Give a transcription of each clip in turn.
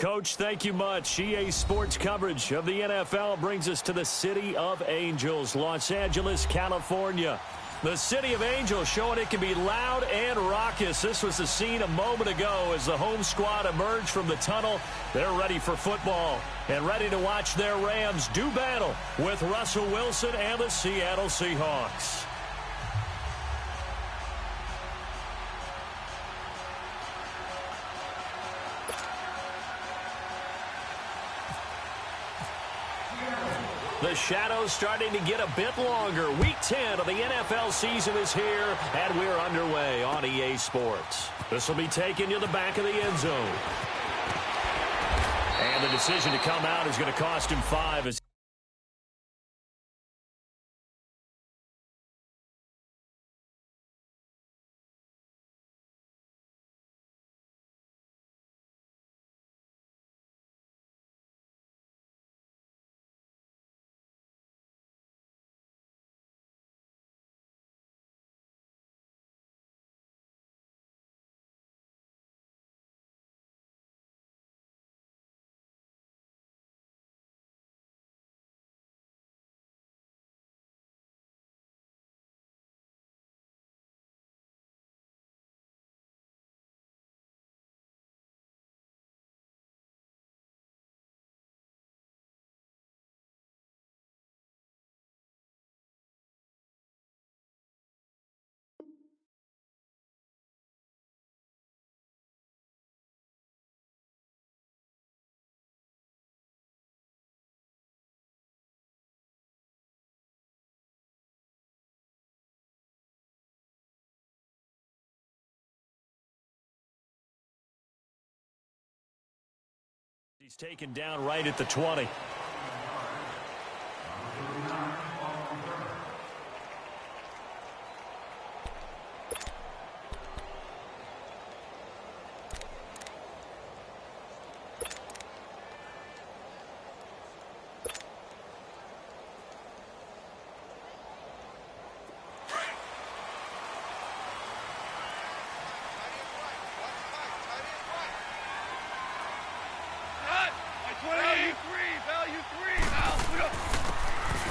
Coach, thank you much. EA Sports coverage of the NFL brings us to the City of Angels, Los Angeles, California. The City of Angels showing it can be loud and raucous. This was the scene a moment ago as the home squad emerged from the tunnel. They're ready for football and ready to watch their Rams do battle with Russell Wilson and the Seattle Seahawks. The shadow's starting to get a bit longer. Week 10 of the NFL season is here, and we're underway on EA Sports. This will be taken to the back of the end zone. And the decision to come out is going to cost him 5 as he's taken down right at the 20.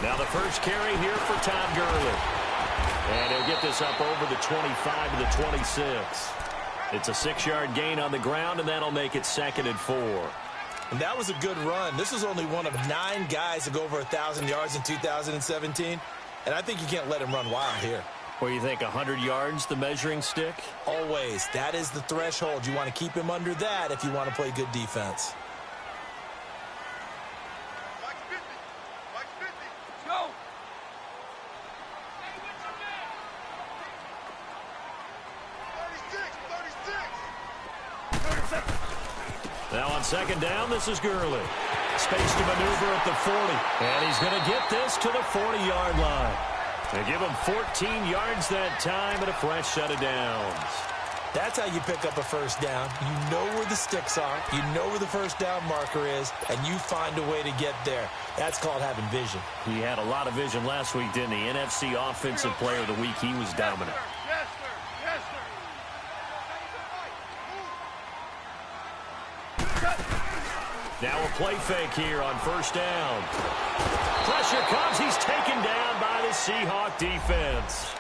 Now the first carry here for Todd Gurley. And he'll get this up over the 25 to the 26. It's a 6-yard gain on the ground, and that'll make it 2nd and 4. And that was a good run. This was only one of 9 guys to go over 1,000 yards in 2017. And I think you can't let him run wild here. Where you think 100 yards, the measuring stick? Always. That is the threshold. You want to keep him under that if you want to play good defense. Now on 2nd down, this is Gurley. Space to maneuver at the 40. And he's going to get this to the 40-yard line. They give him 14 yards that time and a fresh set of downs. That's how you pick up a first down. You know where the sticks are. You know where the first down marker is, and you find a way to get there. That's called having vision. He had a lot of vision last week, didn't he? NFC Offensive Player of the Week. He was dominant. Yes, sir. Yes, sir. Now a play fake here on 1st down. Pressure comes. He's taken down by the Seahawk defense.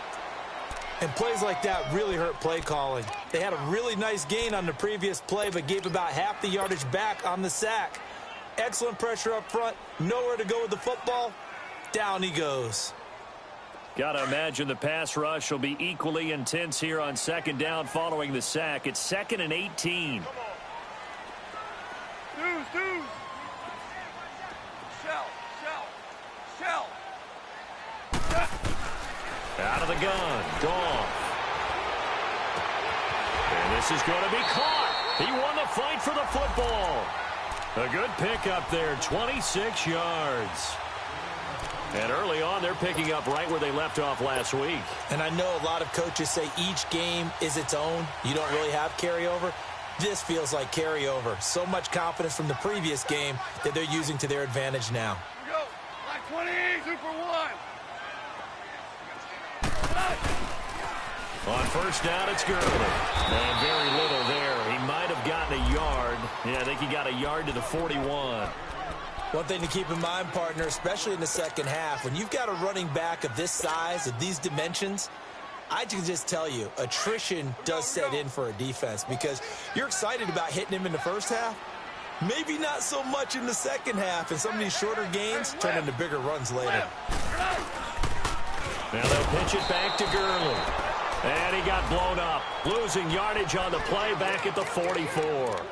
And plays like that really hurt play calling. They had a really nice gain on the previous play, but gave about half the yardage back on the sack. Excellent pressure up front. Nowhere to go with the football. Down he goes. Got to imagine the pass rush will be equally intense here on 2nd down following the sack. It's 2nd and 18. Deuce. Shell. Out of the gun. Gone. And this is going to be caught. He won the fight for the football. A good pickup there, 26 yards. And early on, they're picking up right where they left off last week. And I know a lot of coaches say each game is its own. You don't really have carryover. This feels like carryover. So much confidence from the previous game that they're using to their advantage now. Here we go. Line 20, 2 for 1. On 1st down, it's Gurley. And very little there. He might have gotten a yard. Yeah, I think he got a yard to the 41. One thing to keep in mind, partner, especially in the second half, when you've got a running back of this size, of these dimensions, I can just tell you, attrition does set in for a defense because you're excited about hitting him in the first half. Maybe not so much in the second half, and some of these shorter gains turn into bigger runs later. Now they'll pitch it back to Gurley. And he got blown up, losing yardage on the play back at the 44.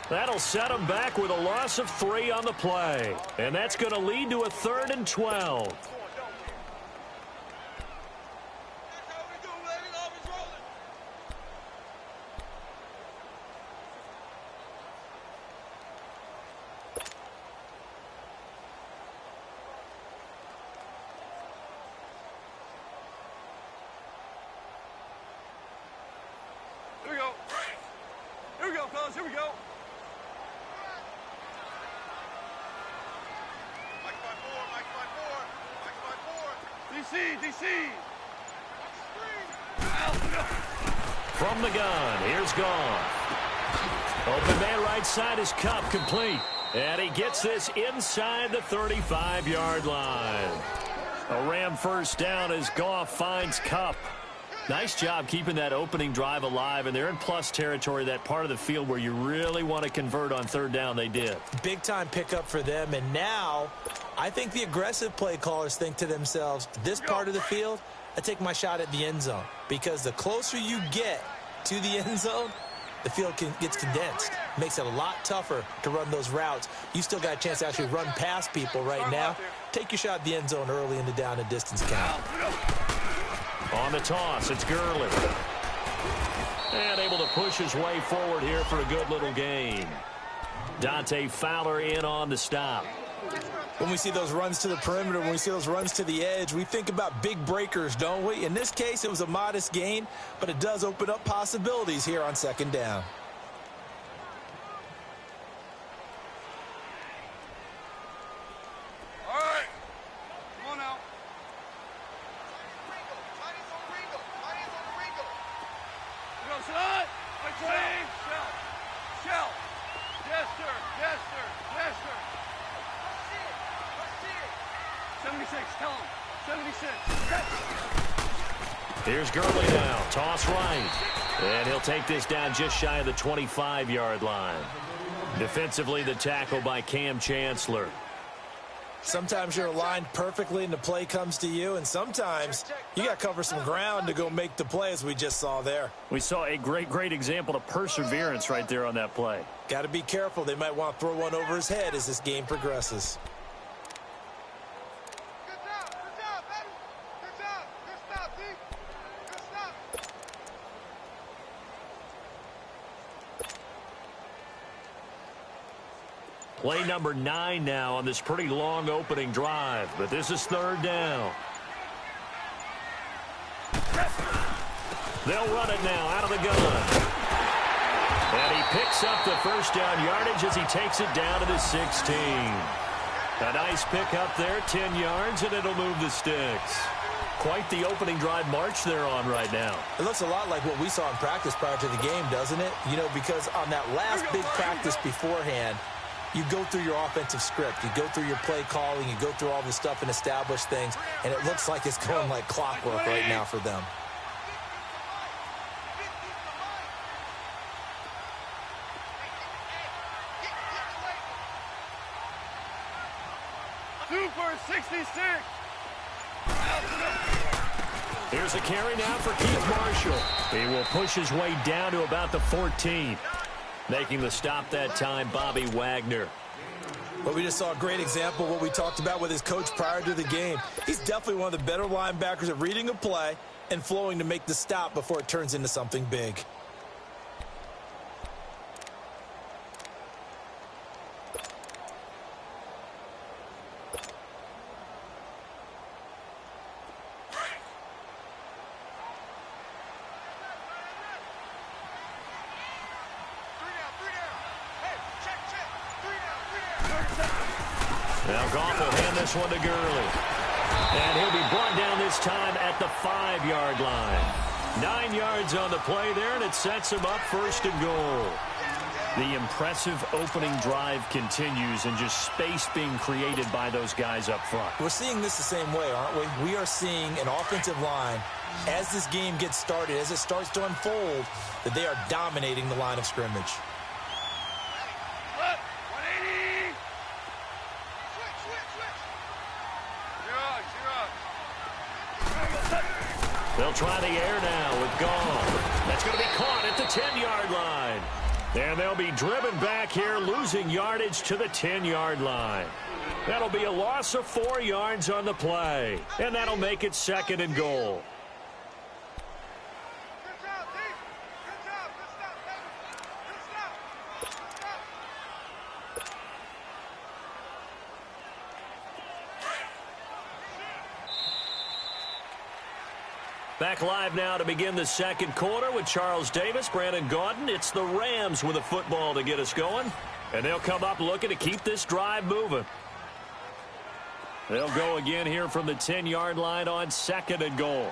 That'll set him back with a loss of 3 on the play. And that's going to lead to a 3rd and 12. Here we go. Here we go, fellas. Here we go. Mike by 4. Mike by 4. Mike by 4. DC. DC. From the gun, here's Goff. Open man right side is Kupp, complete. And he gets this inside the 35-yard line. A Ram first down as Goff finds Kupp. Nice job keeping that opening drive alive, and they're in plus territory, that part of the field where you really want to convert on 3rd down. They did. Big-time pickup for them, and now I think the aggressive play callers think to themselves, this part of the field, I take my shot at the end zone, because the closer you get to the end zone, the field gets condensed. Makes it a lot tougher to run those routes. You still got a chance to actually run past people right now. Take your shot at the end zone early in the down and distance count. On the toss, it's Gurley. And able to push his way forward here for a good little gain. Dante Fowler in on the stop. When we see those runs to the perimeter, when we see those runs to the edge, we think about big breakers, don't we? In this case, it was a modest gain, but it does open up possibilities here on 2nd down. All right. Come on now. Here goes tonight. Mike 20. Shell. Shell. Yes, sir. Yes, sir. Yes, sir. 76. Tell him. 76. Here's Gurley now. Toss right. And he'll take this down just shy of the 25-yard line. Defensively, the tackle by Cam Chancellor. Sometimes you're aligned perfectly and the play comes to you, and sometimes you got to cover some ground to go make the play, as we just saw there. We saw a great example of perseverance right there on that play. Got to be careful. They might want to throw one over his head as this game progresses. Play number 9 now on this pretty long opening drive, but this is 3rd down. They'll run it now out of the gun. And he picks up the first down yardage as he takes it down to the 16. A nice pick up there, 10 yards, and it'll move the sticks. Quite the opening drive march they're on right now. It looks a lot like what we saw in practice prior to the game, doesn't it? You know, because on that last big practice beforehand, you go through your offensive script. You go through your play calling. You go through all the stuff and establish things. And it looks like it's going like clockwork right now for them. Super 66. Here's a carry now for Keith Marshall. He will push his way down to about the 14. Making the stop that time, Bobby Wagner. Well, we just saw a great example of what we talked about with his coach prior to the game. He's definitely one of the better linebackers at reading a play and flowing to make the stop before it turns into something big. Now Goff will hand this one to Gurley. And he'll be brought down this time at the 5-yard line. 9 yards on the play there, and it sets him up 1st and goal. The impressive opening drive continues and just space being created by those guys up front. We're seeing this the same way, aren't we? We are seeing an offensive line, as this game gets started, as it starts to unfold, that they are dominating the line of scrimmage. They'll try the air now with Gall. That's going to be caught at the 10-yard line. And they'll be driven back here, losing yardage to the 10-yard line. That'll be a loss of 4 yards on the play. And that'll make it 2nd and goal. Back live now to begin the second quarter with Charles Davis, Brandon Gaudin. It's the Rams with a football to get us going. And they'll come up looking to keep this drive moving. They'll go again here from the 10-yard line on 2nd and goal.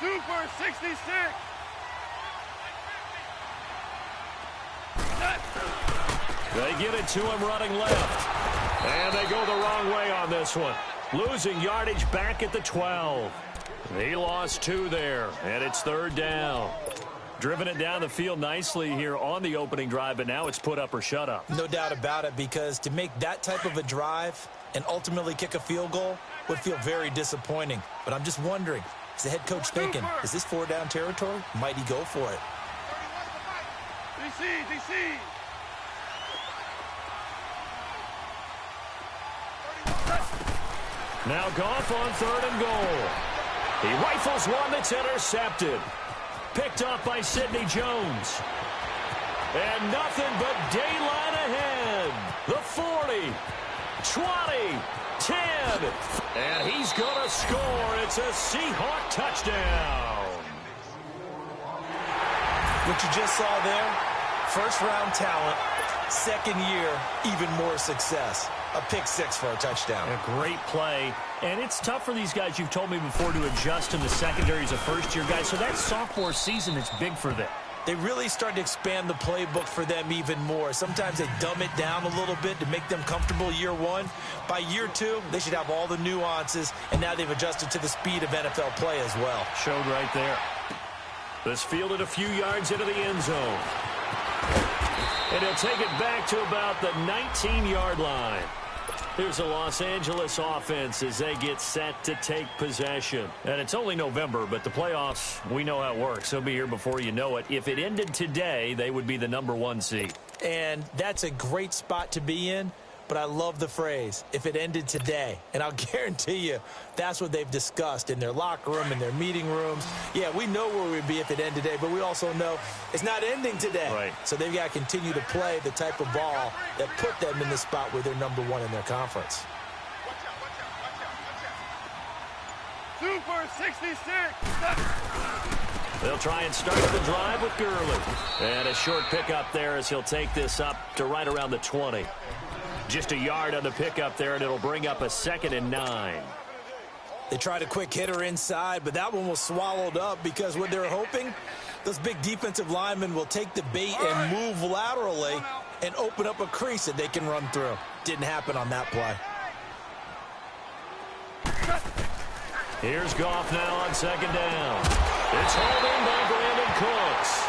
Super 66. They get it to him running left. And they go the wrong way on this one. Losing yardage back at the 12. He lost 2 there, and it's 3rd down. Driven it down the field nicely here on the opening drive, but now it's put up or shut up. No doubt about it, because to make that type of a drive and ultimately kick a field goal would feel very disappointing. But I'm just wondering, is the head coach thinking, is this 4-down territory? Might he go for it? DC. Now Goff on 3rd and goal. He rifles one that's intercepted. Picked up by Sidney Jones. And nothing but daylight ahead. The 40, 20, 10. And he's going to score. It's a Seahawk touchdown. What you just saw there, first-round talent, second year, even more success. A pick 6 for a touchdown. A great play. And it's tough for these guys, you've told me before, to adjust in the secondary as a first-year guy. So that sophomore season is big for them. They really start to expand the playbook for them even more. Sometimes they dumb it down a little bit to make them comfortable year 1. By year 2, they should have all the nuances, and now they've adjusted to the speed of NFL play as well. Showed right there. This fielded a few yards into the end zone. And he'll take it back to about the 19-yard line. Here's the Los Angeles offense as they get set to take possession. And it's only November, but the playoffs, we know how it works. They'll be here before you know it. If it ended today, they would be the #1 seed. And that's a great spot to be in, but I love the phrase, if it ended today. And I'll guarantee you that's what they've discussed in their locker room, in their meeting rooms. Yeah, we know where we'd be if it ended today, but we also know it's not ending today. Right. So they've got to continue to play the type of ball that put them in the spot where they're #1 in their conference. Super 66. They'll try and start the drive with Gurley. And a short pickup there as he'll take this up to right around the 20. Just a yard on the pickup there, and it'll bring up a 2nd and 9. They tried a quick hitter inside, but that one was swallowed up because what they're hoping, those big defensive linemen will take the bait and move laterally and open up a crease that they can run through. Didn't happen on that play. Here's Goff now on 2nd down. It's holding by Brandon Cooks.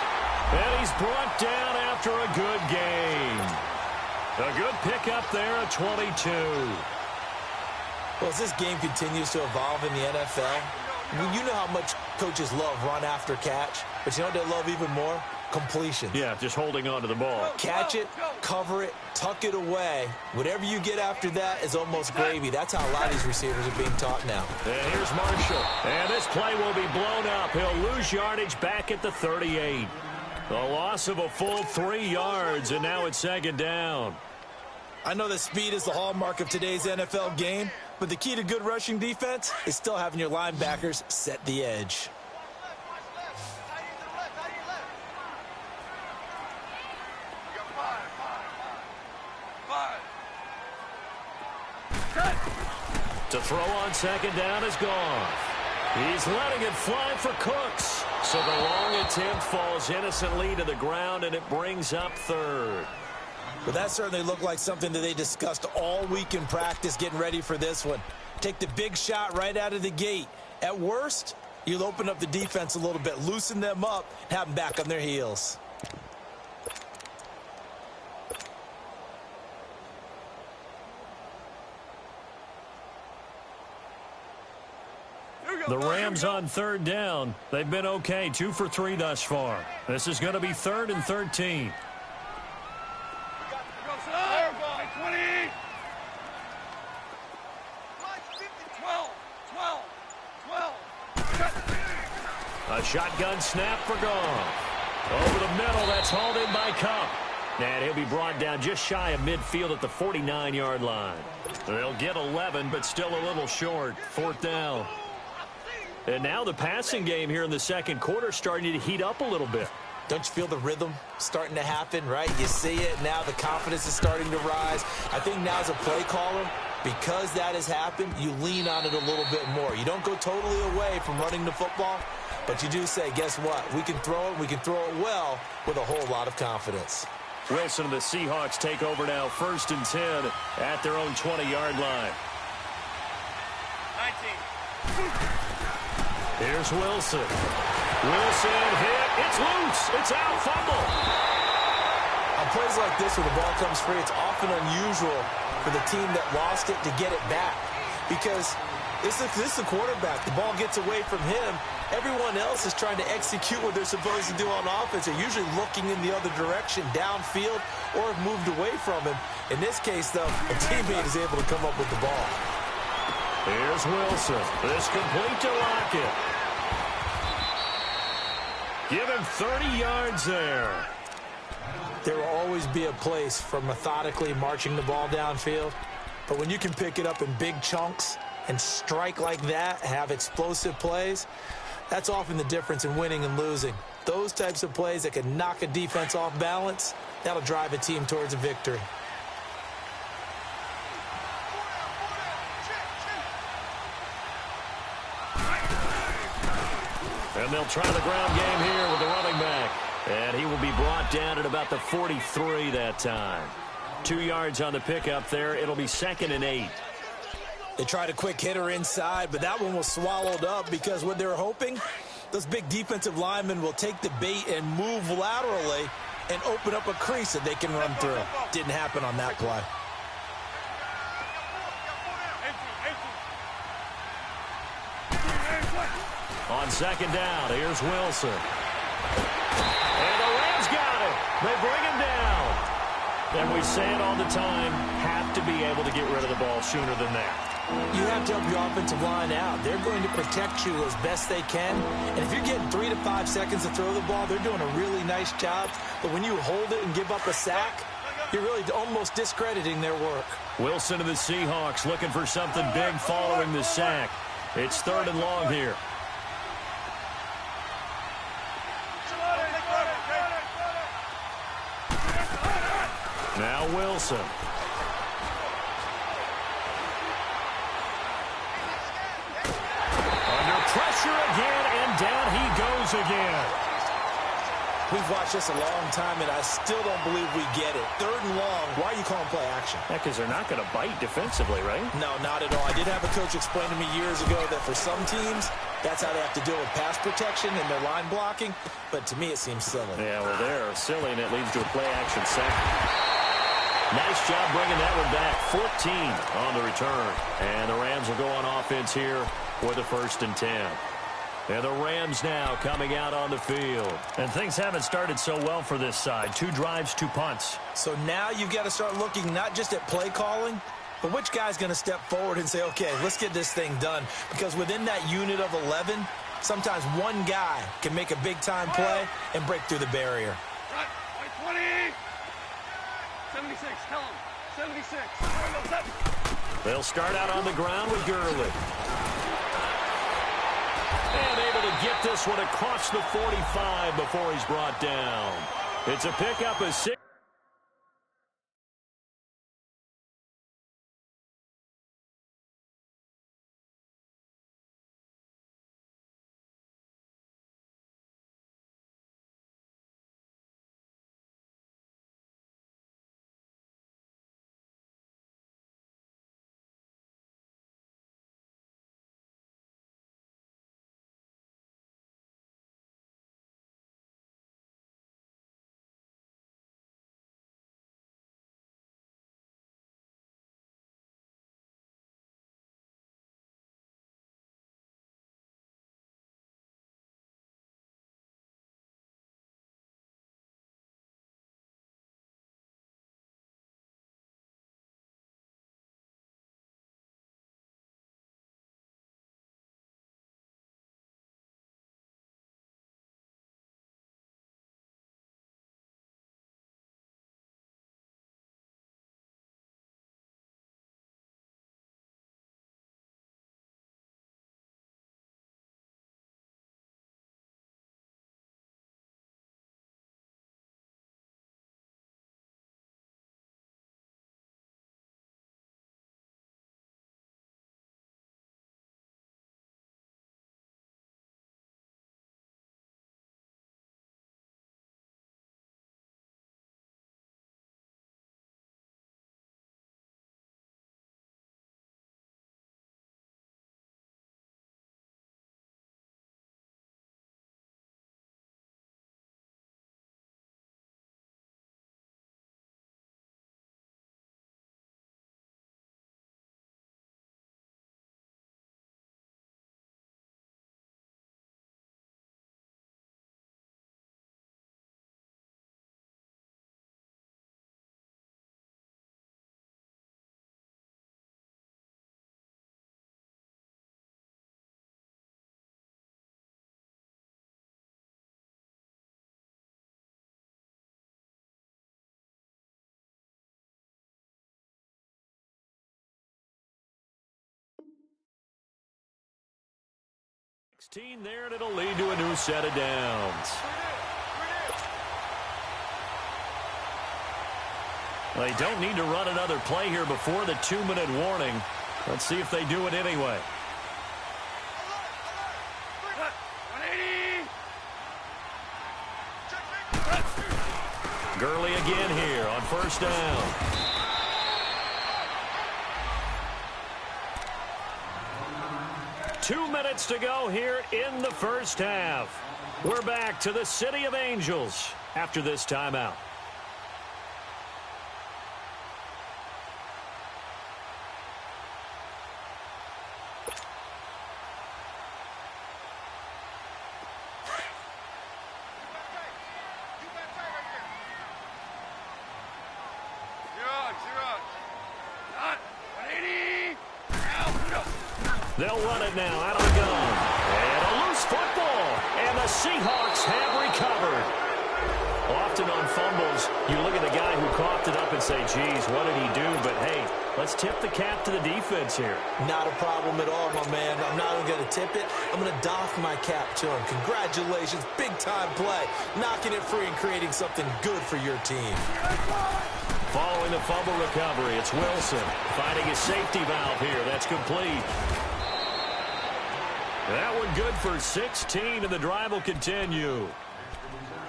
And he's brought down after a good gain. A good pickup there at 22. Well, as this game continues to evolve in the NFL, you know how much coaches love run after catch, but you know what they love even more? Completion. Yeah, just holding on to the ball. Catch it, cover it, tuck it away. Whatever you get after that is almost gravy. That's how a lot of these receivers are being taught now. And here's Marshall. And this play will be blown up. He'll lose yardage back at the 38. A loss of a full 3 yards, and now it's 2nd down. I know that speed is the hallmark of today's NFL game, but the key to good rushing defense is still having your linebackers set the edge. To throw on second down is gone. He's letting it fly for Cooks. So the long attempt falls innocently to the ground, and it brings up third. Well, that certainly looked like something that they discussed all week in practice getting ready for this one. Take the big shot right out of the gate. At worst, you'll open up the defense a little bit, loosen them up, and have them back on their heels. The Rams on third down. They've been okay, 2 for 3 thus far. This is going to be 3rd and 13. A shotgun snap for Goff. Over the middle, that's hauled in by Cup. And he'll be brought down just shy of midfield at the 49-yard line. They'll get 11, but still a little short. 4th down. And now the passing game here in the second quarter starting to heat up a little bit. Don't you feel the rhythm starting to happen, right? You see it now. The confidence is starting to rise. I think now as a play caller, because that has happened, you lean on it a little bit more. You don't go totally away from running the football, but you do say, guess what? We can throw it. We can throw it well with a whole lot of confidence. Wilson and the Seahawks take over now, 1st and 10 at their own 20-yard line. 19. Here's Wilson. Wilson hit. It's loose. It's out. Fumble. On plays like this where the ball comes free, it's often unusual for the team that lost it to get it back. Because this is the quarterback. The ball gets away from him. Everyone else is trying to execute what they're supposed to do on offense. They're usually looking in the other direction, downfield, or have moved away from him. In this case, though, a teammate is able to come up with the ball. Here's Wilson. This complete to Lockett. Give him 30 yards there. There will always be a place for methodically marching the ball downfield. But when you can pick it up in big chunks and strike like that, have explosive plays, that's often the difference in winning and losing. Those types of plays that can knock a defense off balance, that'll drive a team towards a victory. And they'll try the ground game here with the running back. And he will be brought down at about the 43 that time. 2 yards on the pickup there. It'll be 2nd and 8. They tried a quick hitter inside, but that one was swallowed up because what they're hoping, those big defensive linemen will take the bait and move laterally and open up a crease that they can run through. Didn't happen on that play. On second down, here's Wilson. And the Rams got it. They bring him down. And we say it all the time, have to be able to get rid of the ball sooner than that. You have to help your offensive line out. They're going to protect you as best they can. And if you're getting 3 to 5 seconds to throw the ball, they're doing a really nice job. But when you hold it and give up a sack, you're really almost discrediting their work. Wilson and the Seahawks looking for something big following the sack. It's 3rd and long here. Now Wilson. Under pressure again, and down he goes again. We've watched this a long time, and I still don't believe we get it. 3rd and long. Why are you calling play action? Yeah, because they're not going to bite defensively, right? No, not at all. I did have a coach explain to me years ago that for some teams, that's how they have to deal with pass protection and their line blocking. But to me, it seems silly. Yeah, well, they're silly, and it leads to a play action sack. Nice job bringing that one back. 14 on the return. And the Rams will go on offense here with a 1st and 10. And the Rams now coming out on the field. And things haven't started so well for this side. 2 drives, 2 punts. So now you've got to start looking not just at play calling, but which guy's going to step forward and say, okay, let's get this thing done. Because within that unit of 11, sometimes one guy can make a big-time play and break through the barrier. 20. 76. Tell him. 76. They'll start out on the ground with Gurley. And able to get this one across the 45 before he's brought down. It's a pickup of 6. 16 there, and it'll lead to a new set of downs. They don't need to run another play here before the 2-minute warning. Let's see if they do it anyway. Gurley again here on first down. Two minutes to go here in the first half. We're back to the City of Angels after this timeout. They'll run it now out of the gun. And a loose football. And the Seahawks have recovered. Often on fumbles, you look at the guy who coughed it up and say, geez, what did he do? But, hey, let's tip the cap to the defense here. Not a problem at all, my man. I'm not even going to tip it. I'm going to doff my cap to him. Congratulations. Big-time play. Knocking it free and creating something good for your team. Following the fumble recovery, it's Wilson finding his safety valve here. That's complete. That one good for 16, and the drive will continue.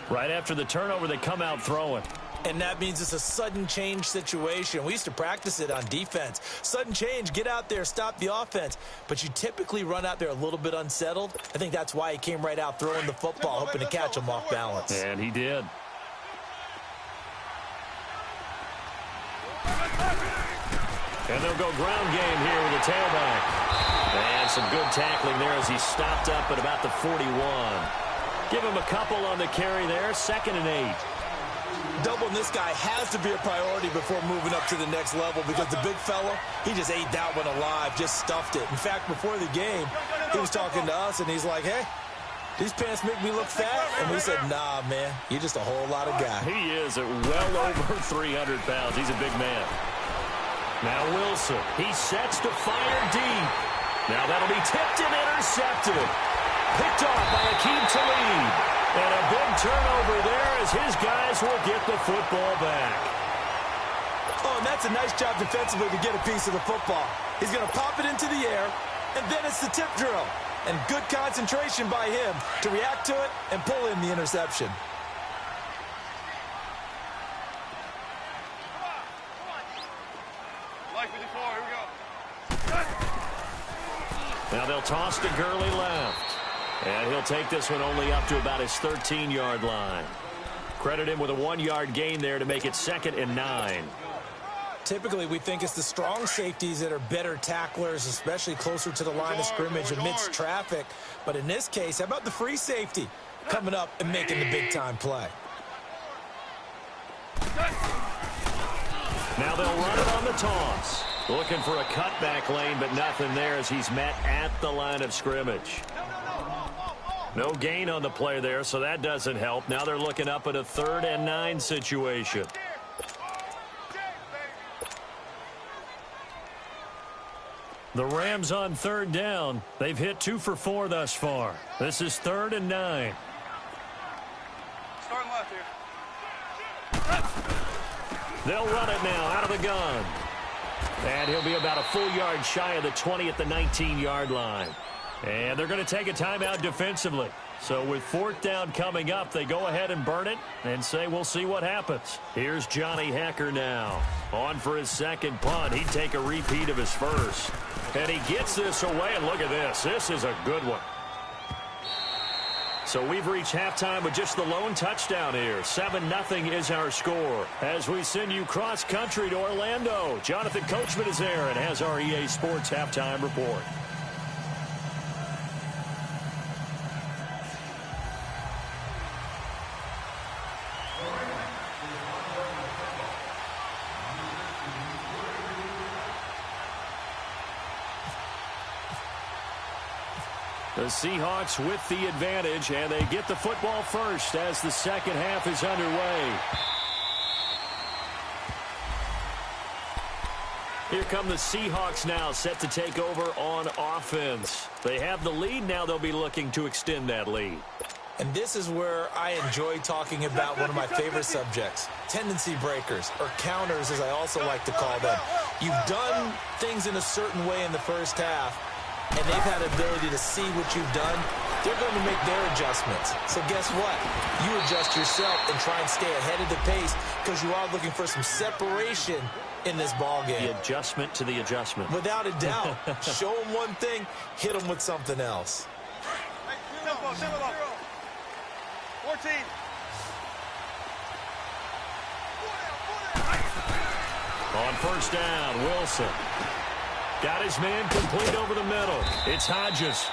Right after the turnover, they come out throwing. And that means it's a sudden change situation. We used to practice it on defense. Sudden change, get out there, stop the offense. But you typically run out there a little bit unsettled. I think that's why he came right out throwing the football, hoping to catch him off balance. And he did. And they'll go ground game here with the tailback. And some good tackling there as he stopped up at about the 41. Give him a couple on the carry there. 2nd and 8. Doubling this guy has to be a priority before moving up to the next level because the big fella, he just ate that one alive, just stuffed it. In fact, before the game, he was talking to us, and he's like, hey, these pants make me look fat. And we said, nah, man, you're just a whole lot of guy. He is at well over 300 pounds. He's a big man. Now Wilson, he sets to fire deep. Now that'll be tipped and intercepted. Picked off by Akeem Talib. And a big turnover there as his guys will get the football back. Oh, and that's a nice job defensively to get a piece of the football. He's going to pop it into the air, and then it's the tip drill. And good concentration by him to react to it and pull in the interception. Now they'll toss to Gurley left. And he'll take this one only up to about his 13-yard line. Credit him with a 1-yard gain there to make it 2nd and 9. Typically, we think it's the strong safeties that are better tacklers, especially closer to the line of scrimmage amidst traffic. But in this case, how about the free safety coming up and making the big-time play? Now they'll run it on the toss. Looking for a cutback lane, but nothing there as he's met at the line of scrimmage. No gain on the play there, so that doesn't help. Now they're looking up at a 3rd and 9 situation. The Rams on 3rd down. They've hit 2 for 4 thus far. This is 3rd and 9. Starting left here. They'll run it now out of the gun. And he'll be about a full yard shy of the 20 at the 19-yard line. And they're going to take a timeout defensively. So with 4th down coming up, they go ahead and burn it and say we'll see what happens. Here's Johnny Hecker now. On for his 2nd punt. He'd take a repeat of his first. And he gets this away, and look at this. This is a good one. So we've reached halftime with just the lone touchdown here. 7-0 is our score. As we send you cross-country to Orlando, Jonathan Coachman is there and has our EA Sports halftime report. The Seahawks with the advantage, and they get the football first as the second half is underway. Here come the Seahawks now, set to take over on offense. They have the lead. Now they'll be looking to extend that lead. And this is where I enjoy talking about one of my favorite subjects, tendency breakers, or counters as I also like to call them. You've done things in a certain way in the first half, and they've had the ability to see what you've done. They're going to make their adjustments. So guess what? You adjust yourself and try and stay ahead of the pace because you are looking for some separation in this ball game. The adjustment to the adjustment. Without a doubt. Show them one thing, hit them with something else. 14. On first down, Wilson. Got his man complete over the middle. It's Hodges.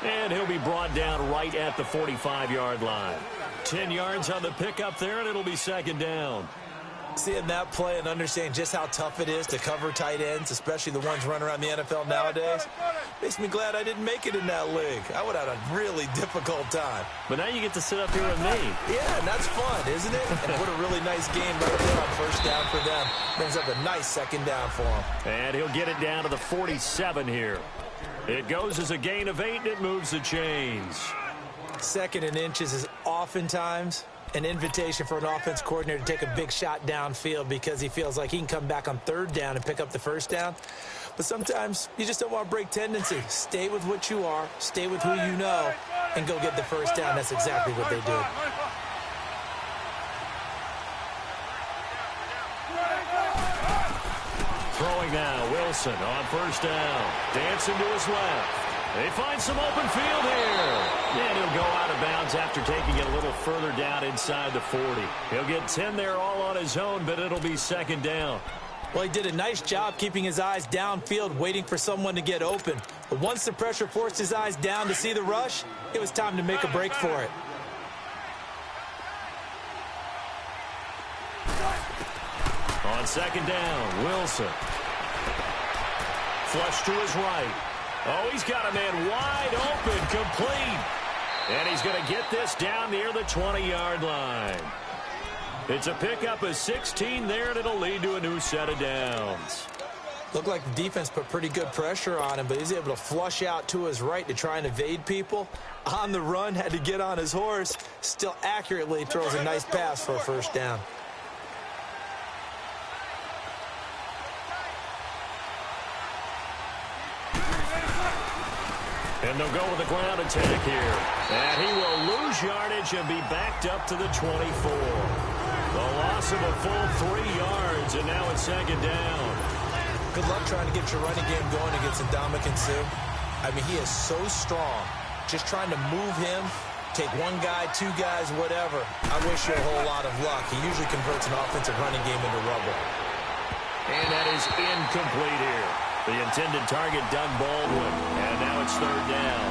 And he'll be brought down right at the 45-yard line. 10 yards on the pickup there, and it'll be second down. Seeing that play and understanding just how tough it is to cover tight ends, especially the ones running around the NFL nowadays, makes me glad I didn't make it in that league. I would have had a really difficult time. But now you get to sit up here with me. Yeah, and that's fun, isn't it? And what a really nice game right there on first down for them. Brings up a nice second down for them. And he'll get it down to the 47 here. It goes as a gain of 8, and it moves the chains. Second and inches is oftentimes an invitation for an offense coordinator to take a big shot downfield because he feels like he can come back on third down and pick up the first down. But sometimes you just don't want to break tendency. Stay with what you are, stay with who you know, and go get the first down. That's exactly what they did. Throwing now, Wilson on first down. Dancing to his left. They find some open field here. And he'll go out of bounds after taking it a little further down inside the 40. He'll get 10 there all on his own, but it'll be second down. Well, he did a nice job keeping his eyes downfield, waiting for someone to get open. But once the pressure forced his eyes down to see the rush, it was time to make a break for it. On second down, Wilson. Flush to his right. Oh, he's got a man wide open, complete. And he's going to get this down near the 20-yard line. It's a pickup of 16 there, and it'll lead to a new set of downs. Looked like the defense put pretty good pressure on him, but he's able to flush out to his right to try and evade people. On the run, had to get on his horse. Still accurately throws a nice pass for a first down. And they'll go with the ground attack here. And he will lose yardage and be backed up to the 24. The loss of a full 3 yards, and now it's second down. Good luck trying to get your running game going against Ndamukong Suh. I mean, he is so strong. Just trying to move him, take one guy, two guys, whatever. I wish you a whole lot of luck. He usually converts an offensive running game into rubble. And that is incomplete here. The intended target, Doug Baldwin. And now it's third down.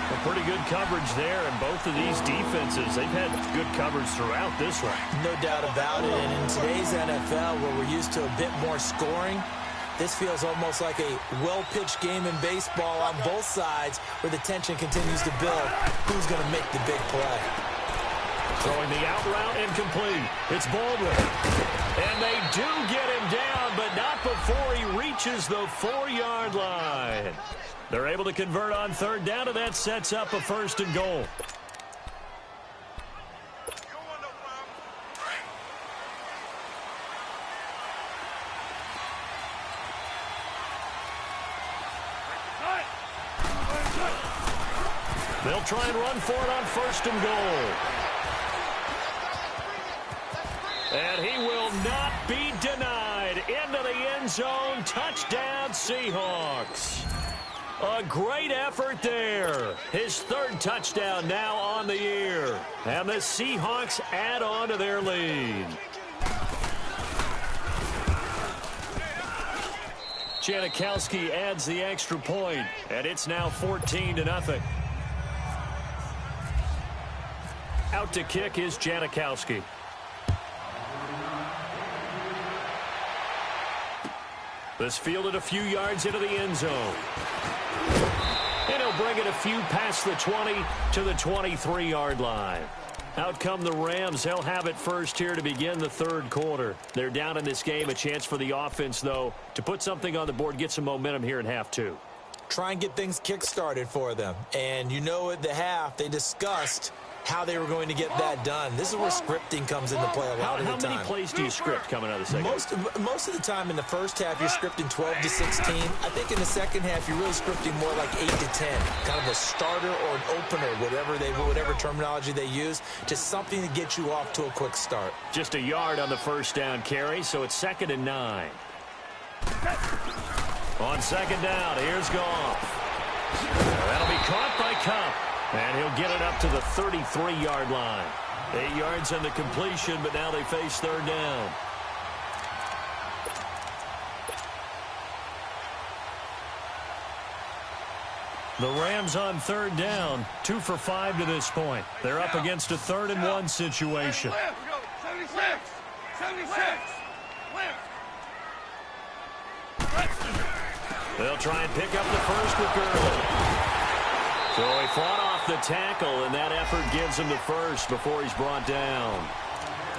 A pretty good coverage there, and both of these defenses, they've had good coverage throughout this one. No doubt about it. And in today's NFL, where we're used to a bit more scoring, this feels almost like a well-pitched game in baseball on both sides where the tension continues to build. Who's going to make the big play? Throwing the out route incomplete. It's Baldwin. And they do get him down, but not before he reaches the 4-yard line. They're able to convert on third down, and that sets up a first and goal. They'll try and run for it on first and goal. And he will not be denied. Into the end zone. Touchdown, Seahawks. A great effort there. His third touchdown now on the year. And the Seahawks add on to their lead. Janikowski adds the extra point, and it's now 14-0. Out to kick is Janikowski. This fielded a few yards into the end zone. And he'll bring it a few past the 20 to the 23-yard line. Out come the Rams. They'll have it first here to begin the third quarter. They're down in this game. A chance for the offense, though, to put something on the board, get some momentum here in half two. Try and get things kick-started for them. And you know at the half, they discussed how they were going to get that done. This is where scripting comes into play a lot of the time. How many plays do you script coming out of the second? Most of the time in the first half, you're scripting 12 to 16. I think in the second half, you're really scripting more like 8 to 10. Kind of a starter or an opener, whatever terminology they use. Just something to get you off to a quick start. Just a yard on the first down carry, so it's 2nd and 9. On second down, here's Goff. That'll be caught by Cup. And he'll get it up to the 33-yard line. 8 yards on the completion, but now they face third down. The Rams on third down, 2 for 5 to this point. They're up against a 3rd and 1 situation. 76! 76! They'll try and pick up the first with Gurley. So he fought off the tackle, and that effort gives him the first before he's brought down.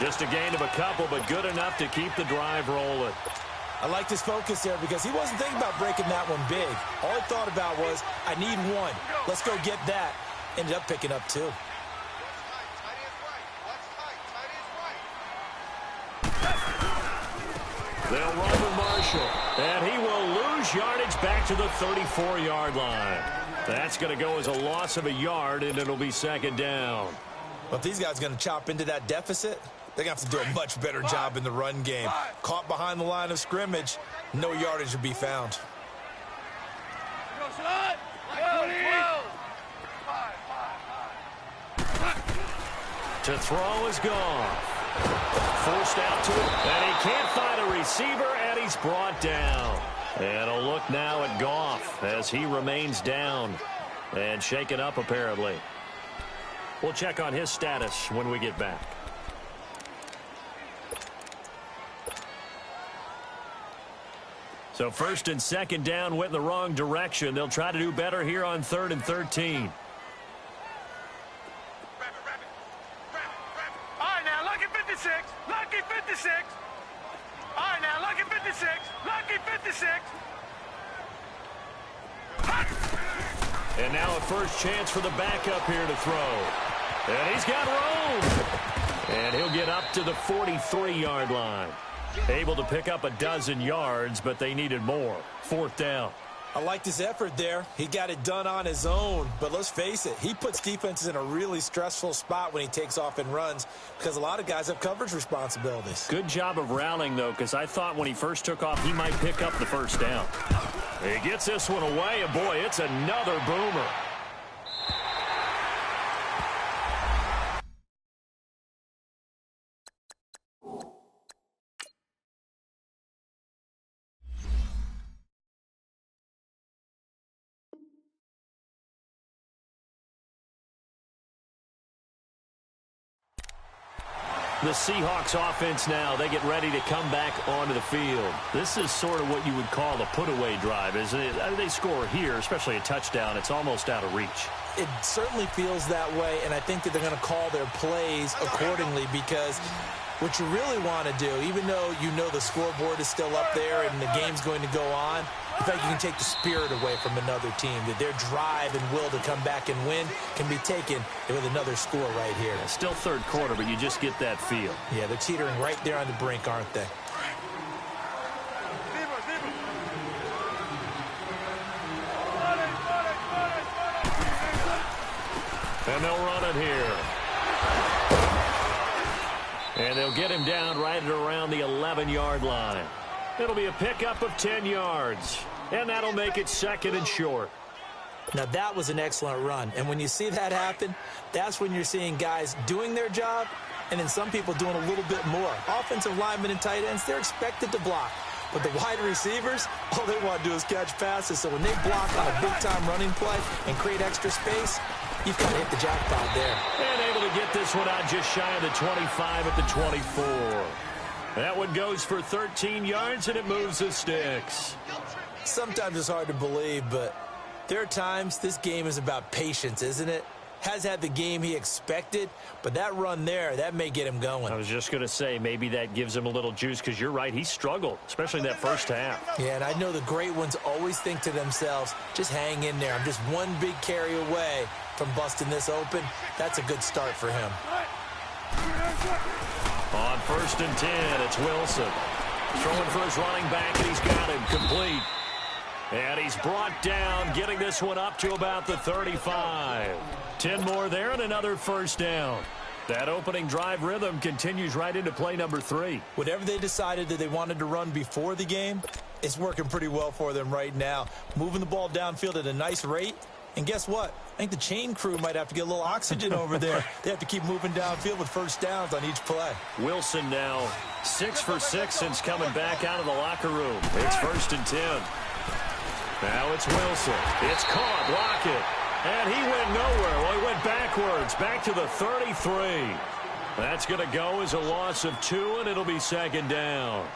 Just a gain of a couple, but good enough to keep the drive rolling. I liked his focus there because he wasn't thinking about breaking that one big. All he thought about was, I need one. Let's go get that. Ended up picking up 2. They'll run with Marshall, and he will lose yardage back to the 34-yard line. That's going to go as a loss of a yard, and it'll be 2nd down. Well, if these guys are going to chop into that deficit, they're going to have to do a much better job in the run game. Caught behind the line of scrimmage, no yardage to be found. To throw is gone. Forced out to it, and he can't find a receiver, and he's brought down. And a look now at Goff as he remains down and shaken up apparently. We'll check on his status when we get back. So 1st and 2nd down went in the wrong direction. They'll try to do better here on 3rd and 13. All right, now, lucky 56. Lucky 56. All right, now, lucky 56. Lucky 56. And now a first chance for the backup here to throw. And he's got room. And he'll get up to the 43-yard line. Able to pick up a dozen yards, but they needed more. 4th down. I liked his effort there. He got it done on his own. But let's face it, he puts defenses in a really stressful spot when he takes off and runs because a lot of guys have coverage responsibilities. Good job of rallying, though, because I thought when he first took off, he might pick up the first down. He gets this one away, and boy, it's another boomer. The Seahawks offense now, they get ready to come back onto the field. This is sort of what you would call a put-away drive, isn't it? They score here, especially a touchdown. It's almost out of reach. It certainly feels that way, and I think that they're going to call their plays accordingly because what you really want to do, even though you know the scoreboard is still up there and the game's going to go on, in fact, you can take the spirit away from another team, that their drive and will to come back and win can be taken with another score right here. Still 3rd quarter, but you just get that feel. Yeah, they're teetering right there on the brink, aren't they? And they'll run it here. And they'll get him down right at around the 11-yard line. It'll be a pickup of 10 yards. And that'll make it 2nd and short. Now, that was an excellent run. And when you see that happen, that's when you're seeing guys doing their job and then some people doing a little bit more. Offensive linemen and tight ends, they're expected to block. But the wide receivers, all they want to do is catch passes. So when they block on a big-time running play and create extra space, you've got to hit the jackpot there. And able to get this one out just shy of the 25 at the 24. That one goes for 13 yards, and it moves the sticks. Sometimes it's hard to believe, but there are times this game is about patience, isn't it? has had the game he expected, but that run there, that may get him going. I was just going to say, maybe that gives him a little juice, because you're right, he struggled, especially in that first half. Yeah, and I know the great ones always think to themselves, just hang in there. I'm just one big carry away from busting this open. That's a good start for him. On 1st and 10, it's Wilson. Throwing for his running back, and he's got him complete. And he's brought down, getting this one up to about the 35. 10 more there and another first down. That opening drive rhythm continues right into play number 3. Whatever they decided that they wanted to run before the game, it's working pretty well for them right now. Moving the ball downfield at a nice rate. And guess what? I think the chain crew might have to get a little oxygen over there. They have to keep moving downfield with first downs on each play. Wilson now 6 for 6 since coming back out of the locker room. It's 1st and 10. Now it's Wilson. It's caught. Lockett. And he went nowhere. Well, he went backwards. Back to the 33. That's going to go as a loss of 2, and it'll be 2nd down.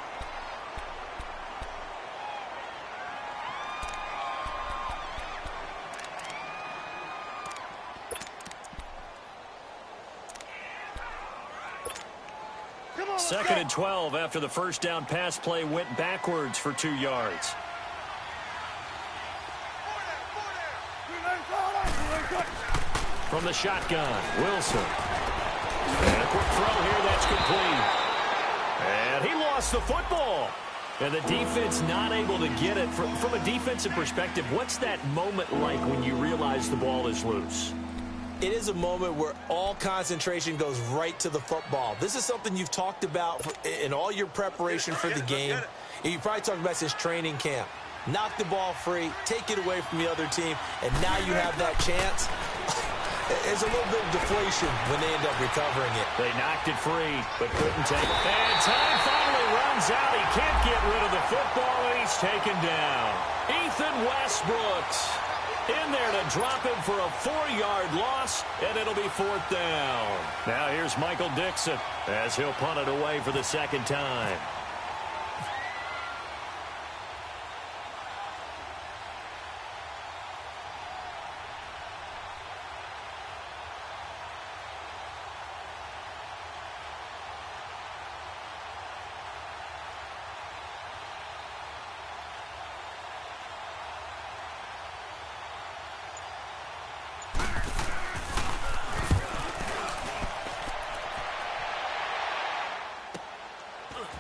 Second and 12 after the first down pass play went backwards for 2 yards. From the shotgun, Wilson. And a quick throw here, that's complete. And he lost the football. And the defense not able to get it. From a defensive perspective, what's that moment like when you realize the ball is loose? It is a moment where all concentration goes right to the football. This is something you've talked about in all your preparation for the game. You probably talked about since training camp. Knock the ball free, take it away from the other team, and now you have that chance. There's a little bit of deflation when they end up recovering it. They knocked it free, but couldn't take it. And time finally runs out. He can't get rid of the football, and he's taken down. Ethan Westbrooks in there to drop him for a 4-yard loss, and it'll be 4th down. Now here's Michael Dixon as he'll punt it away for the 2nd time.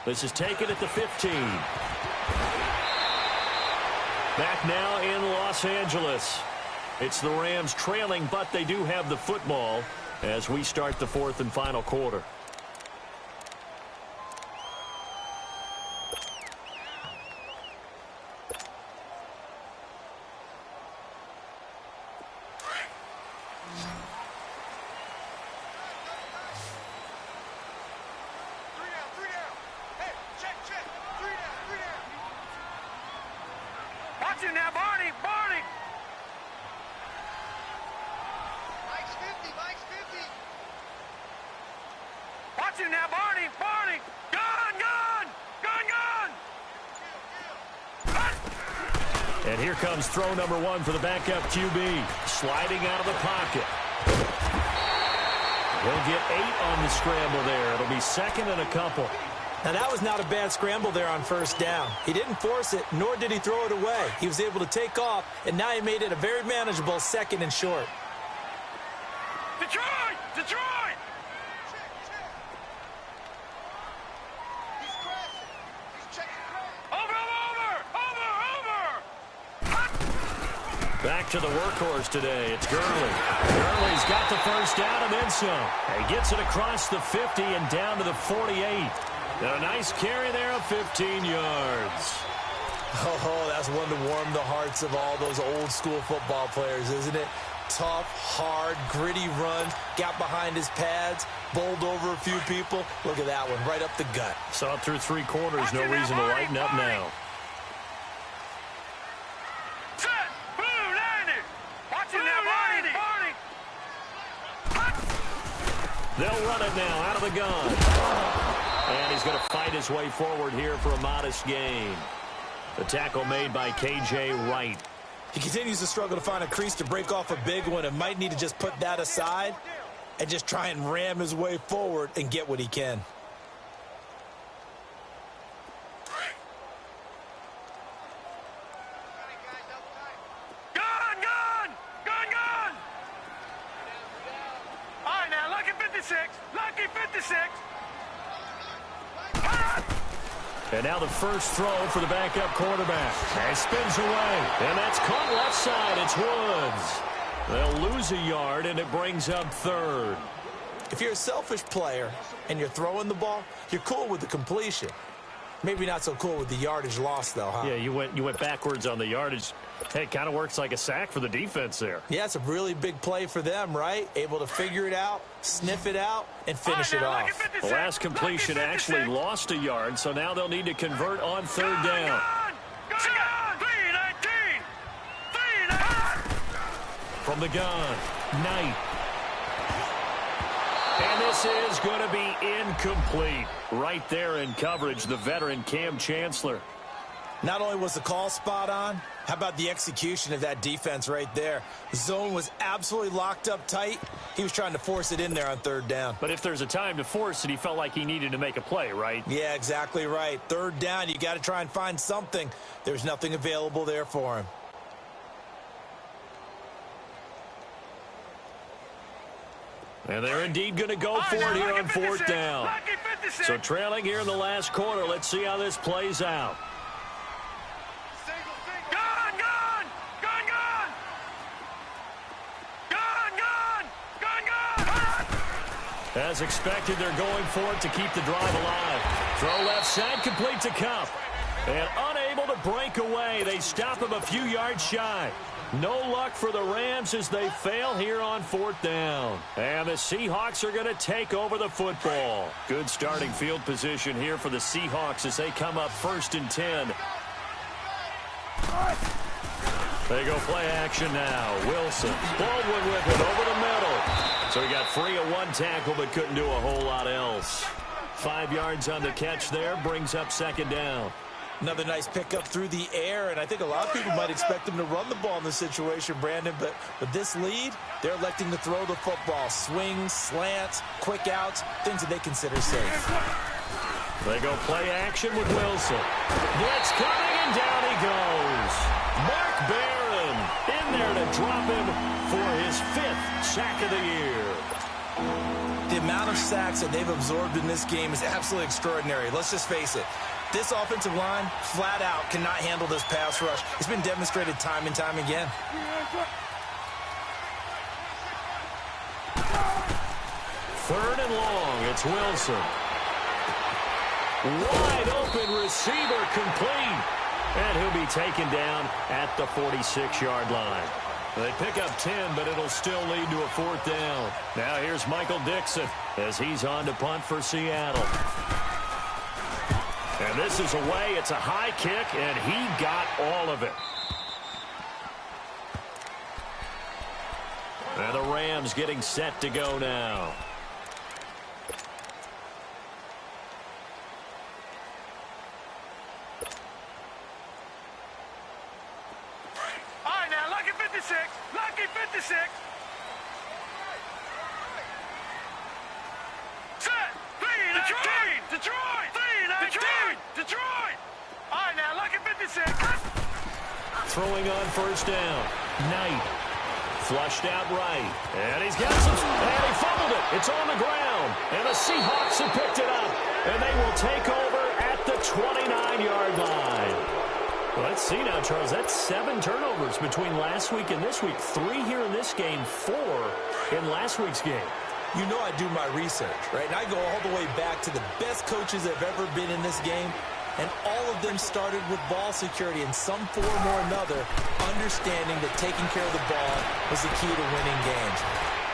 This is taken at the 15. Back now in Los Angeles. It's the Rams trailing, but they do have the football as we start the 4th and final quarter. Now, Barney! Mike's 50! Watch him now, Barney! Gun! And here comes throw number 1 for the backup QB. Sliding out of the pocket. He'll get 8 on the scramble there. It'll be 2nd and a couple. Now, that was not a bad scramble there on 1st down. He didn't force it, nor did he throw it away. He was able to take off, and now he made it a very manageable 2nd and short. Detroit! Over! Back to the workhorse today. It's Gurley. Gurley's got the first down and then some. He gets it across the 50 and down to the 48. A nice carry there of 15 yards. Oh, that's one to warm the hearts of all those old school football players, isn't it? Tough, hard, gritty run. Got behind his pads, bowled over a few people. Look at that one, right up the gut. Saw it through 3 quarters. No reason to lighten up now. They'll run it now out of the gun. And he's going to fight his way forward here for a modest gain. The tackle made by K.J. Wright. He continues to struggle to find a crease to break off a big one and might need to just put that aside and just try and ram his way forward and get what he can. And now the first throw for the backup quarterback. And spins away. And that's caught left side. It's Woods. They'll lose a yard, and it brings up third. If you're a selfish player and you're throwing the ball, you're cool with the completion. Maybe not so cool with the yardage loss, though, huh? Yeah, you went backwards on the yardage. Hey, it kind of works like a sack for the defense there. Yeah, it's a really big play for them, right? Able to figure it out, sniff it out, and finish it off. The last completion actually lost a yard, so now they'll need to convert on third down. From the gun, Knight. And this is going to be incomplete. Right there in coverage, the veteran Cam Chancellor. Not only was the call spot on, how about the execution of that defense right there? The zone was absolutely locked up tight. He was trying to force it in there on third down. But if there's a time to force it, he felt like he needed to make a play, right? Yeah, exactly right. Third down, you got to try and find something. There's nothing available there for him. And they're indeed going to go for it here on fourth down. So trailing here in the last quarter. Let's see how this plays out. As expected, they're going for it to keep the drive alive. Throw left side, complete to Cup. And unable to break away. They stop him a few yards shy. No luck for the Rams as they fail here on fourth down. And the Seahawks are going to take over the football. Good starting field position here for the Seahawks as they come up 1st and 10. They go play action now. Wilson. Baldwin with it over the middle. So he got free of one tackle but couldn't do a whole lot else. 5 yards on the catch there. Brings up 2nd down. Another nice pickup through the air, and I think a lot of people might expect him to run the ball in this situation, Brandon, but with this lead, they're electing to throw the football. Swings, slants, quick outs, things that they consider safe. They go play action with Wilson. Blitz coming, and down he goes. Mark Barron in there to drop him for his 5th sack of the year. The amount of sacks that they've absorbed in this game is absolutely extraordinary. Let's just face it. This offensive line, flat out, cannot handle this pass rush. It's been demonstrated time and time again. 3rd and long. It's Wilson. Wide open receiver complete. And he'll be taken down at the 46-yard line. They pick up 10, but it'll still lead to a 4th down. Now here's Michael Dixon as he's on to punt for Seattle. And this is away. It's a high kick, and he got all of it. And the Rams getting set to go now. All right, now, lucky 56. Lucky 56. Set. 3-19. Detroit. 3-19. Detroit. All right, now, lucky 56. Throwing on 1st down. Knight. Flushed out right. And he's got some. And he fumbled it. It's on the ground. And the Seahawks have picked it up. And they will take over at the 29-yard line. Well, let's see now, Charles. That's 7 turnovers between last week and this week. 3 here in this game, 4 in last week's game. You know I do my research, right? And I go all the way back to the best coaches that have ever been in this game. And all of them started with ball security in some form or another, understanding that taking care of the ball was the key to winning games.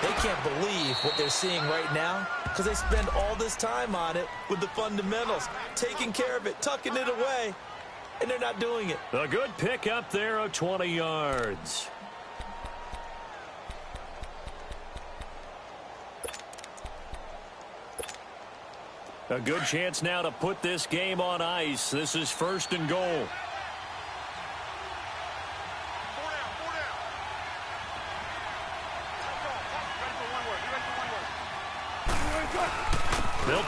They can't believe what they're seeing right now because they spend all this time on it with the fundamentals, taking care of it, tucking it away, and they're not doing it. A good pick up there of 20 yards. A good chance now to put this game on ice. This is 1st and goal.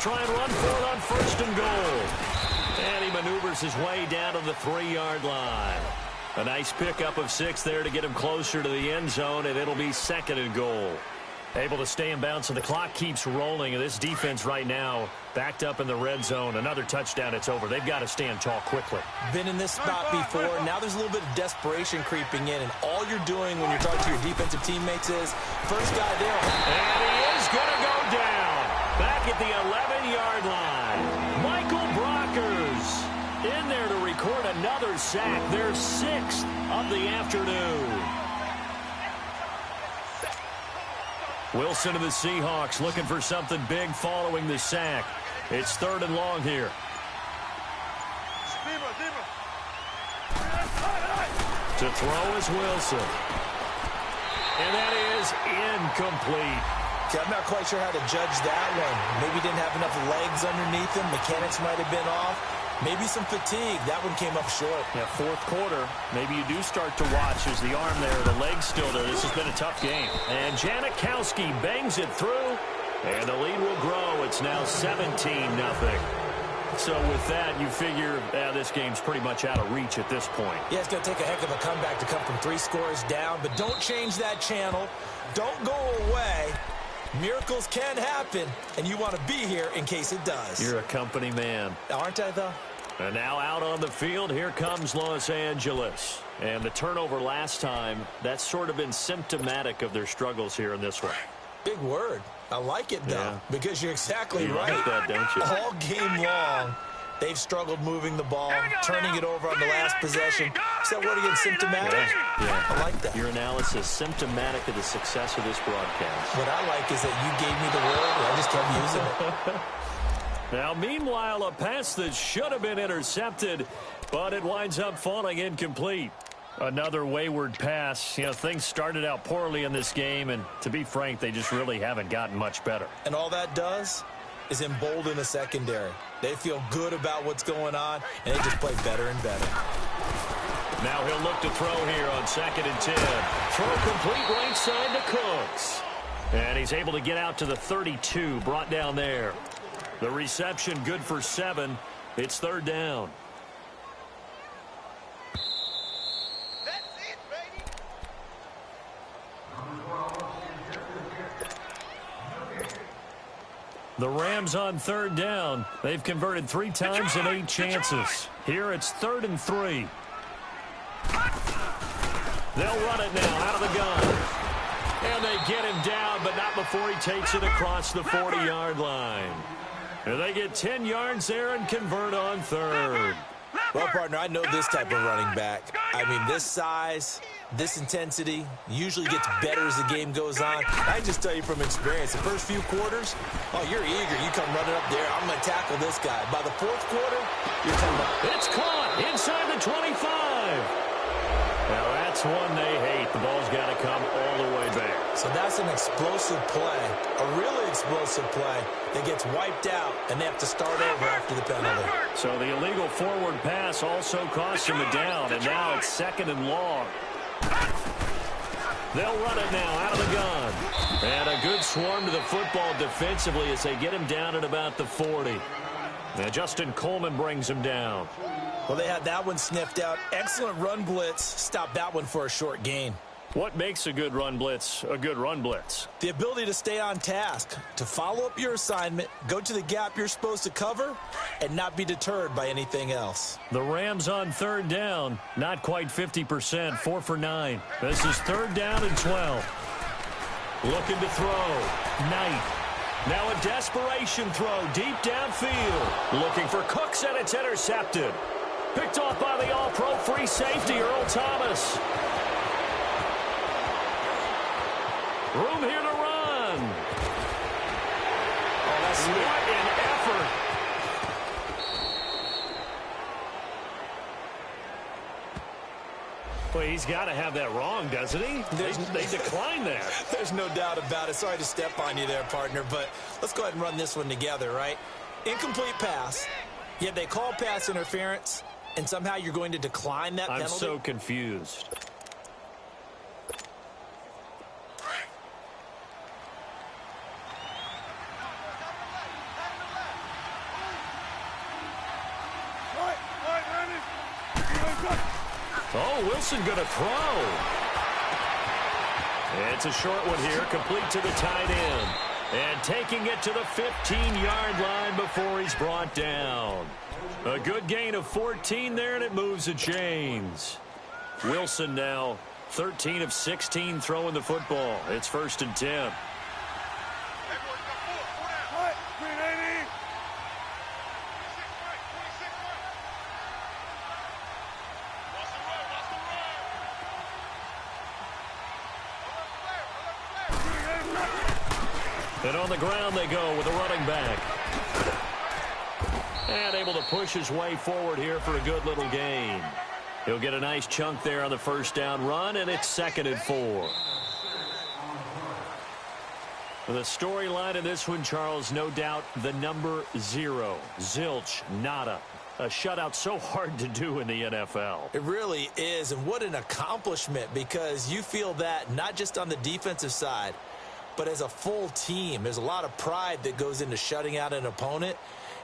try and run for it on 1st and goal. And he maneuvers his way down to the 3-yard line. A nice pickup of 6 there to get him closer to the end zone, and it'll be 2nd and goal. Able to stay in bounds, so the clock keeps rolling. And this defense right now backed up in the red zone. Another touchdown, it's over. They've got to stand tall quickly. Been in this spot before. Now there's a little bit of desperation creeping in. And all you're doing when you're talking to your defensive teammates is, first guy there. And he is going to go down. Back at the 11-yard line. Michael Brockers in there to record another sack. Their 6th of the afternoon. Wilson and the Seahawks looking for something big following the sack. It's 3rd and long here. To throw is Wilson. And that is incomplete. I'm not quite sure how to judge that one. Maybe didn't have enough legs underneath him. Mechanics might have been off. Maybe some fatigue. That one came up short. Yeah, 4th quarter. Maybe you do start to watch as the arm there, the leg's still there. This has been a tough game. And Janikowski bangs it through, and the lead will grow. It's now 17-0. So with that, you figure this game's pretty much out of reach at this point. Yeah, it's going to take a heck of a comeback to come from 3 scores down, but don't change that channel. Don't go away. Miracles can happen, and you want to be here in case it does. You're a company man. Aren't I, though? And now out on the field, here comes Los Angeles. And the turnover last time, that's sort of been symptomatic of their struggles here in this one. Big word. I like it, though, because you're exactly right. You like that, don't you? All game long, they've struggled moving the ball, turning it over on the last possession. Is that word again, symptomatic? Yeah. I like that. Your analysis, symptomatic of the success of this broadcast. What I like is that you gave me the word, and I just kept using it. Now, meanwhile, a pass that should have been intercepted, but it winds up falling incomplete. Another wayward pass. You know, things started out poorly in this game, and to be frank, they just really haven't gotten much better. And all that does is embolden the secondary. They feel good about what's going on, and they just play better and better. Now he'll look to throw here on 2nd and 10. Throw complete right side to Cooks. And he's able to get out to the 32, brought down there. The reception good for 7. It's 3rd down. That's it, baby. The Rams on 3rd down. They've converted 3 times in 8 chances. Here it's 3rd and 3. They'll run it now out of the gun. And they get him down, but not before he takes it across the 40-yard line. And they get 10 yards there and convert on 3rd. Well, partner, I know this type of running back. I mean, this size, this intensity usually gets better as the game goes on. I just tell you from experience, the first few quarters, oh, you're eager. You come running up there. I'm going to tackle this guy. By the 4th quarter, you're talking about... It's caught inside the 25. Now, that's one they hate. The ball's got to come all the way back. So that's an explosive play, a really explosive play that gets wiped out, and they have to start over after the penalty. So the illegal forward pass also costs him a down, and now it's 2nd and long. They'll run it now out of the gun. And a good swarm to the football defensively as they get him down at about the 40. Now Justin Coleman brings him down. Well, they had that one sniffed out. Excellent run blitz. Stopped that one for a short gain. What makes a good run blitz a good run blitz? The ability to stay on task, to follow up your assignment, go to the gap you're supposed to cover, and not be deterred by anything else. The Rams on 3rd down, not quite 50%, 4 for 9. This is 3rd down and 12. Looking to throw. Knight. Now a desperation throw deep downfield. Looking for Cooks, and it's intercepted. Picked off by the all-pro free safety, Earl Thomas. Room here to run. Oh, that's what an effort. Well, he's got to have that wrong, doesn't he? They declined that. There's no doubt about it. Sorry to step on you there, partner, but let's go ahead and run this one together, right? Incomplete pass. Yet they call pass interference, and somehow you're going to decline that penalty? I'm so confused. Oh, Wilson going to throw. It's a short one here, complete to the tight end. And taking it to the 15-yard line before he's brought down. A good gain of 14 there, and it moves the chains. Wilson now 13 of 16 throwing the football. It's 1st and 10. And on the ground they go with a running back. And able to push his way forward here for a good little gain. He'll get a nice chunk there on the first down run, and it's 2nd and 4. For the storyline in this one, Charles, no doubt the number 0. Zilch, nada. A shutout so hard to do in the NFL. It really is, and what an accomplishment, because you feel that not just on the defensive side, but as a full team. There's a lot of pride that goes into shutting out an opponent.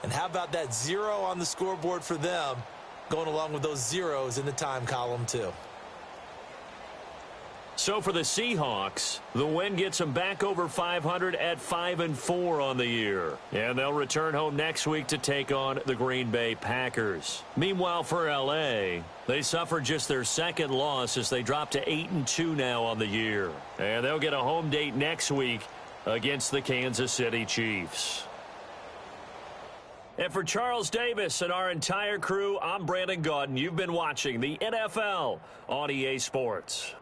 And how about that 0 on the scoreboard for them, going along with those zeros in the time column too. So for the Seahawks, the win gets them back over 500 at 5-4 on the year. And they'll return home next week to take on the Green Bay Packers. Meanwhile, for L.A., they suffered just their 2nd loss as they drop to 8-2 now on the year. And they'll get a home date next week against the Kansas City Chiefs. And for Charles Davis and our entire crew, I'm Brandon Gaudin. You've been watching the NFL on EA Sports.